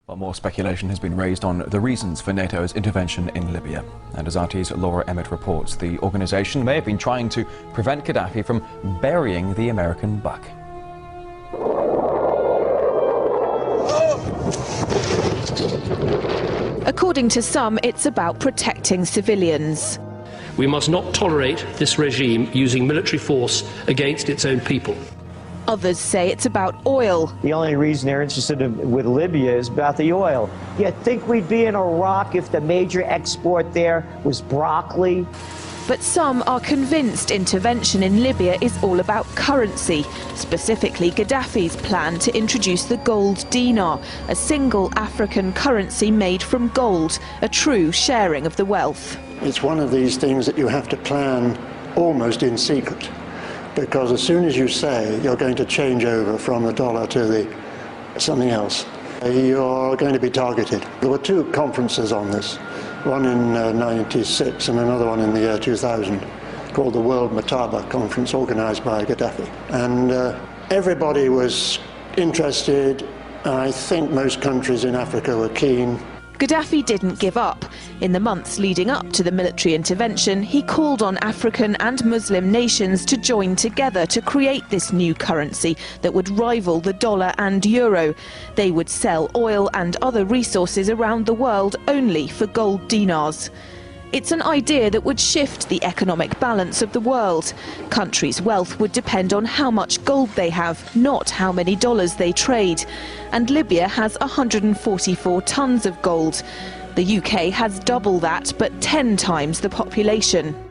Well, more speculation has been raised on the reasons for NATO's intervention in Libya. And as RT's Laura Emmett reports, the organisation may have been trying to prevent Gaddafi from burying the American buck. According to some, it's about protecting civilians. We must not tolerate this regime using military force against its own people. Others say it's about oil. The only reason they're interested with Libya is about the oil. You think we'd be in Iraq if the major export there was broccoli? But some are convinced intervention in Libya is all about currency, specifically Gaddafi's plan to introduce the gold dinar, a single African currency made from gold, a true sharing of the wealth. It's one of these things that you have to plan almost in secret, because as soon as you say you're going to change over from the dollar to something else, you're going to be targeted. There were two conferences on this, one in '96 and another one in the year 2000, called the World Mataba Conference, organized by Gaddafi. And everybody was interested. I think most countries in Africa were keen. Gaddafi didn't give up. In the months leading up to the military intervention, he called on African and Muslim nations to join together to create this new currency that would rival the dollar and euro. They would sell oil and other resources around the world only for gold dinars. It's an idea that would shift the economic balance of the world. Countries' wealth would depend on how much gold they have, not how many dollars they trade. And Libya has 144 tons of gold. The UK has double that, but 10 times the population.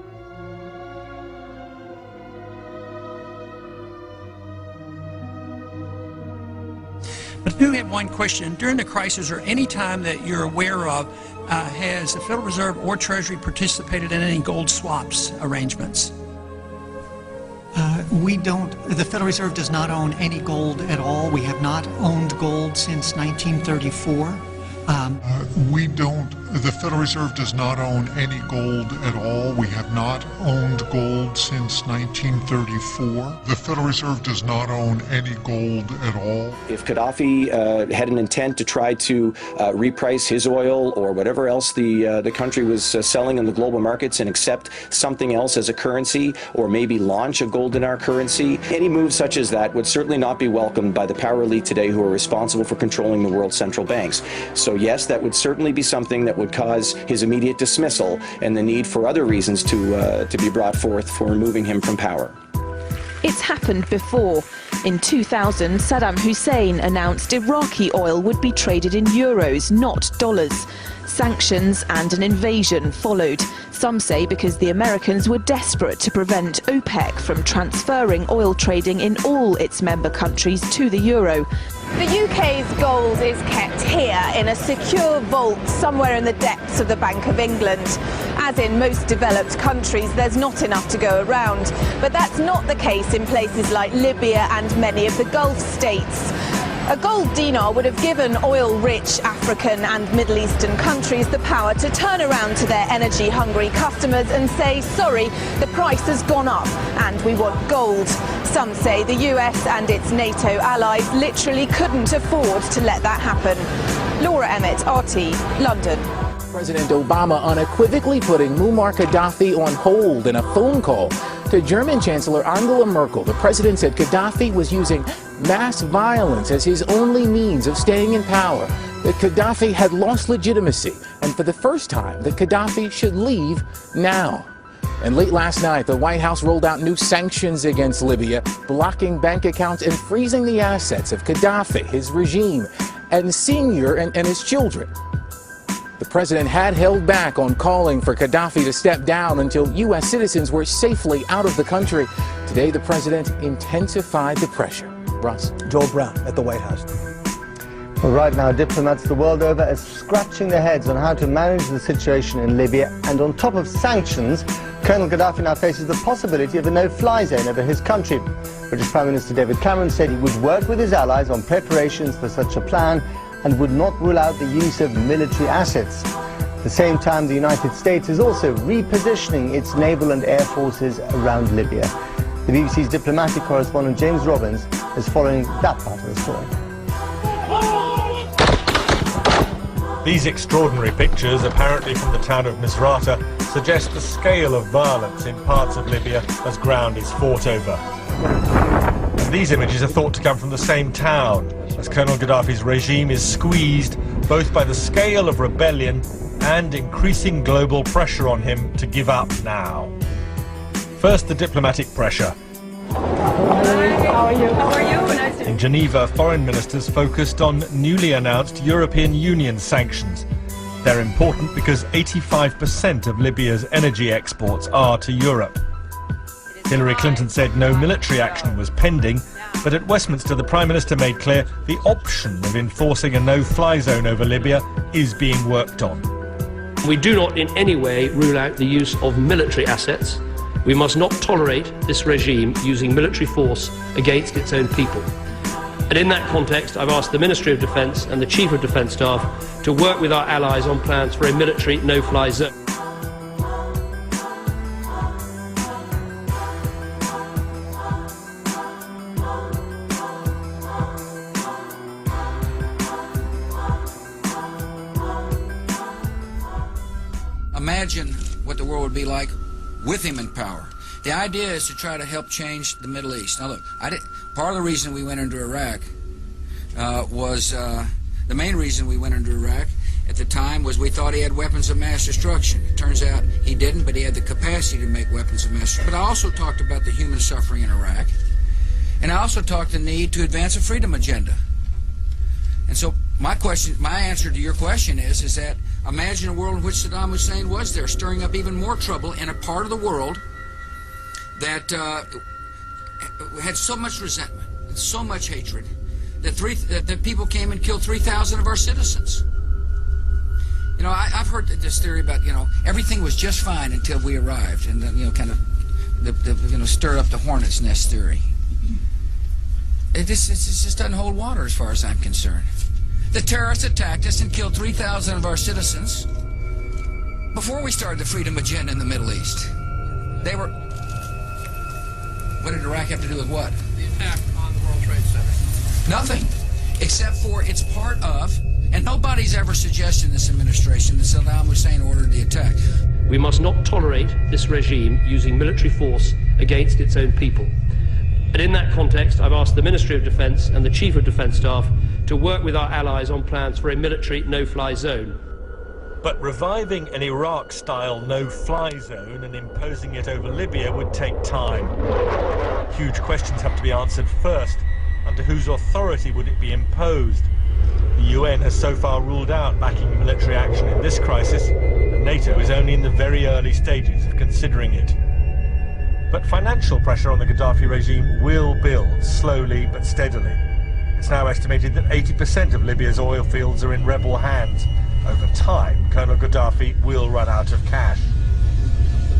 But I do have one question. During the crisis, or any time that you're aware of, has the Federal Reserve or Treasury participated in any gold swaps arrangements? The Federal Reserve does not own any gold at all. We have not owned gold since 1934. The Federal Reserve does not own any gold at all. We have not owned gold since 1934. The Federal Reserve does not own any gold at all. If Gaddafi had an intent to try to reprice his oil or whatever else the country was selling in the global markets and accept something else as a currency, or maybe launch a gold dinar currency, any move such as that would certainly not be welcomed by the power elite today who are responsible for controlling the world's central banks. So yes, that would certainly be something that would cause his immediate dismissal and the need for other reasons to be brought forth for removing him from power. It's happened before. In 2000, Saddam Hussein announced Iraqi oil would be traded in euros, not dollars. Sanctions and an invasion followed. Some say because the Americans were desperate to prevent OPEC from transferring oil trading in all its member countries to the euro. The UK's gold is kept here in a secure vault somewhere in the depths of the Bank of England. As in most developed countries, there's not enough to go around. But that's not the case in places like Libya and many of the Gulf states. A gold dinar would have given oil-rich African and Middle Eastern countries the power to turn around to their energy-hungry customers and say, sorry, the price has gone up and we want gold. Some say the US and its NATO allies literally couldn't afford to let that happen. Laura Emmett, RT, London. President Obama unequivocally putting Muammar Gaddafi on hold in a phone call to German Chancellor Angela Merkel. The president said Gaddafi was using mass violence as his only means of staying in power, that Gaddafi had lost legitimacy, and for the first time that Gaddafi should leave now. And late last night, the White House rolled out new sanctions against Libya, blocking bank accounts and freezing the assets of Gaddafi, his regime, and Senior and his children. The president had held back on calling for Gaddafi to step down until U.S. citizens were safely out of the country. Today, the president intensified the pressure. Russ. Joel Brown at the White House. Well, right now, diplomats the world over are scratching their heads on how to manage the situation in Libya. And on top of sanctions, Colonel Gaddafi now faces the possibility of a no-fly zone over his country. British Prime Minister David Cameron said he would work with his allies on preparations for such a plan and would not rule out the use of military assets. At the same time, the United States is also repositioning its naval and air forces around Libya. The BBC's diplomatic correspondent James Robbins is following that part of the story. These extraordinary pictures, apparently from the town of Misrata, suggest the scale of violence in parts of Libya as ground is fought over. And these images are thought to come from the same town, as Colonel Gaddafi's regime is squeezed both by the scale of rebellion and increasing global pressure on him to give up now. First, the diplomatic pressure. How are you? Nice to meet you. In Geneva, foreign ministers focused on newly announced European Union sanctions. They're important because 85% of Libya's energy exports are to Europe. Hillary Clinton said no military action was pending, but at Westminster the Prime Minister made clear the option of enforcing a no-fly zone over Libya is being worked on. We do not in any way rule out the use of military assets. We must not tolerate this regime using military force against its own people. And in that context, I've asked the Ministry of Defence and the Chief of Defence Staff to work with our allies on plans for a military no-fly zone. Imagine what the world would be like with him in power. The idea is to try to help change the Middle East. Now look, part of the reason we went into Iraq the main reason we went into Iraq at the time was we thought he had weapons of mass destruction. It turns out he didn't, but he had the capacity to make weapons of mass destruction. But I also talked about the human suffering in Iraq, and I also talked the need to advance a freedom agenda. And so my answer to your question is that imagine a world in which Saddam Hussein was there, stirring up even more trouble in a part of the world that had so much resentment and so much hatred that people came and killed 3,000 of our citizens. You know, I've heard this theory about, everything was just fine until we arrived, and then, kind of stir up the hornet's nest theory. It just doesn't hold water as far as I'm concerned. The terrorists attacked us and killed 3,000 of our citizens before we started the freedom agenda in the Middle East. What did Iraq have to do with what? The attack on the World Trade Center. Nothing, except for it's part of, and nobody's ever suggested in this administration that Saddam Hussein ordered the attack. We must not tolerate this regime using military force against its own people. And in that context, I've asked the Ministry of Defence and the Chief of Defence Staff to work with our allies on plans for a military no-fly zone. But reviving an Iraq-style no-fly zone and imposing it over Libya would take time. Huge questions have to be answered first. Under whose authority would it be imposed? The UN has so far ruled out backing military action in this crisis, and NATO is only in the very early stages of considering it. But financial pressure on the Gaddafi regime will build, slowly but steadily. It's now estimated that 80% of Libya's oil fields are in rebel hands. Over time, Colonel Gaddafi will run out of cash.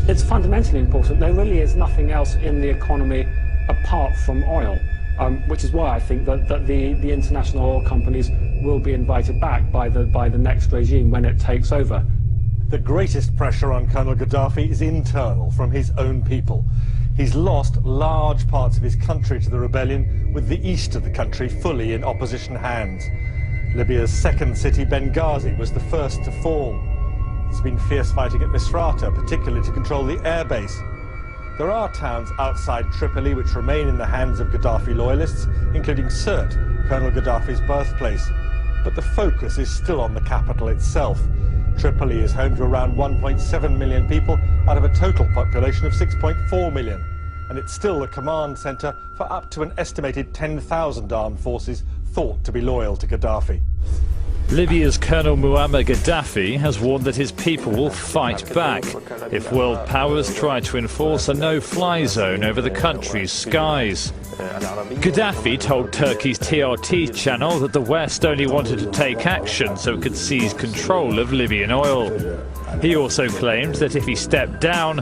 It's fundamentally important. There really is nothing else in the economy apart from oil, which is why I think that the international oil companies will be invited back by the next regime when it takes over. The greatest pressure on Colonel Gaddafi is internal, from his own people. He's lost large parts of his country to the rebellion, with the east of the country fully in opposition hands. Libya's second city, Benghazi, was the first to fall. There's been fierce fighting at Misrata, particularly to control the airbase. There are towns outside Tripoli which remain in the hands of Gaddafi loyalists, including Sirte, Colonel Gaddafi's birthplace. But the focus is still on the capital itself. Tripoli is home to around 1.7 million people out of a total population of 6.4 million. And it's still the command centre for up to an estimated 10,000 armed forces thought to be loyal to Gaddafi. Libya's Colonel Muammar Gaddafi has warned that his people will fight back if world powers try to enforce a no-fly zone over the country's skies. Gaddafi told Turkey's TRT channel that the West only wanted to take action so it could seize control of Libyan oil. He also claimed that if he stepped down,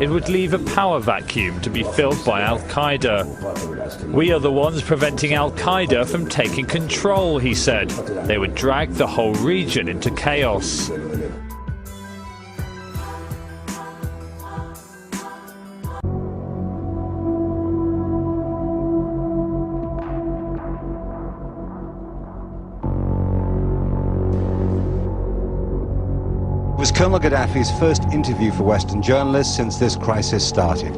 it would leave a power vacuum to be filled by Al-Qaeda. We are the ones preventing Al-Qaeda from taking control, he said. They would drag the whole region into chaos. was Colonel Gaddafi's first interview for Western journalists since this crisis started.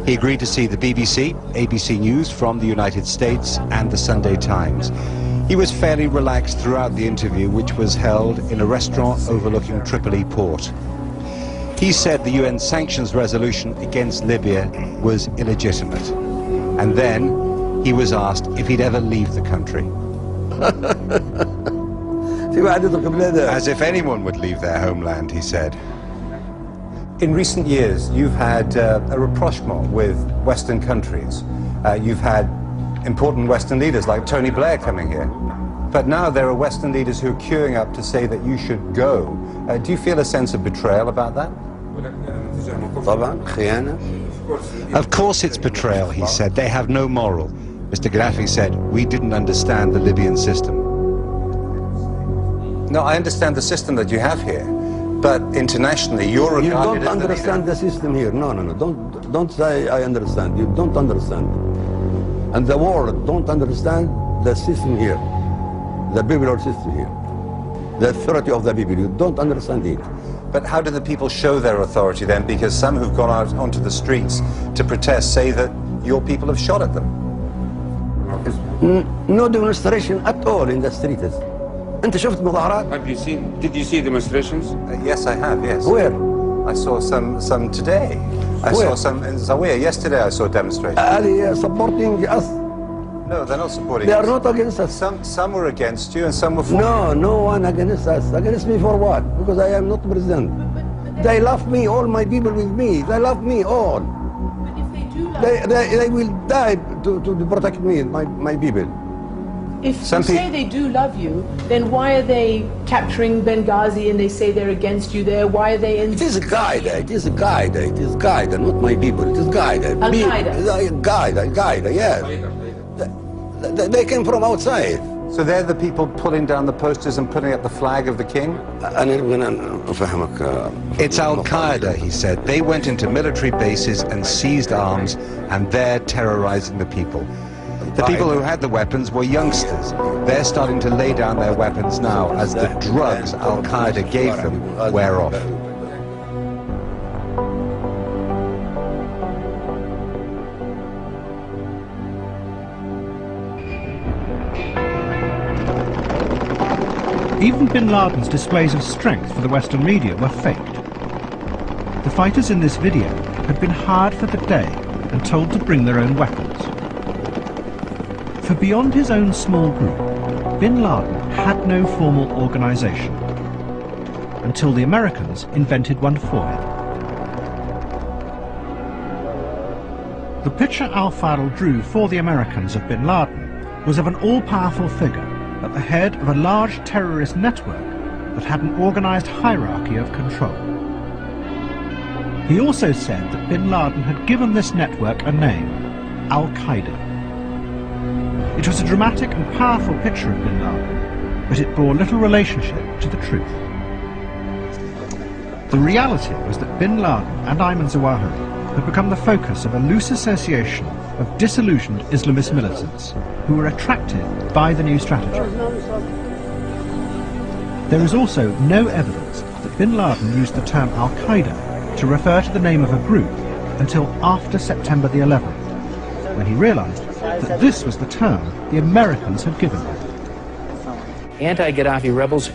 He agreed to see the BBC, ABC News from the United States, and the Sunday Times. He was fairly relaxed throughout the interview, which was held in a restaurant overlooking Tripoli port. He said the UN sanctions resolution against Libya was illegitimate. And then he was asked if he'd ever leave the country. As if anyone would leave their homeland, he said. In recent years, you've had a rapprochement with Western countries. You've had important Western leaders like Tony Blair coming here. But now there are Western leaders who are queuing up to say that you should go. Do you feel a sense of betrayal about that? Of course it's betrayal, he said. They have no moral. Mr. Gaddafi said, we didn't understand the Libyan system. No, I understand the system that you have here. But internationally, you're regarded as the leader. You don't understand the system here. No. Don't say I understand. You don't understand. And the world don't understand the system here. The biblical system here. The authority of the people. You don't understand it. But how do the people show their authority then? Because some who've gone out onto the streets to protest say that your people have shot at them. No demonstration at all in the streets. أنت شفت مظاهرات? Did you see demonstrations? Yes, I have, yes. Where? I saw some today. I saw some in Zawiya. Yesterday I saw demonstrations. Are they supporting us? No, they're not supporting us. us. They are not against us. Some were against you and some were for you. No one against us. Against me for what? Because I am not president. They love me, all my people with me. They love me all. But if they do love they will die to protect me, my people. If you say they do love you, then why are they capturing Benghazi and they say they're against you there? Why are they in... It is Qaeda, it is Qaeda, not my people, it is Qaeda. Qaeda, yes. They came from outside. So they're the people pulling down the posters and putting up the flag of the king? It's Al-Qaeda, he said. They went into military bases and seized arms, and they're terrorizing the people. The people who had the weapons were youngsters. They're starting to lay down their weapons now as the drugs Al-Qaeda gave them wear off. Even bin Laden's displays of strength for the Western media were faked. The fighters in this video had been hired for the day and told to bring their own weapons. For beyond his own small group, bin Laden had no formal organization, until the Americans invented one for him. The picture Al-Fadl drew for the Americans of bin Laden was of an all-powerful figure at the head of a large terrorist network that had an organized hierarchy of control. He also said that bin Laden had given this network a name, Al-Qaeda. It was a dramatic and powerful picture of bin Laden, but it bore little relationship to the truth. The reality was that bin Laden and Ayman Zawahiri had become the focus of a loose association of disillusioned Islamist militants who were attracted by the new strategy. There is also no evidence that bin Laden used the term Al-Qaeda to refer to the name of a group until after September the 11th, when he realized that this was the term the Americans had given him. Anti-Gaddafi rebels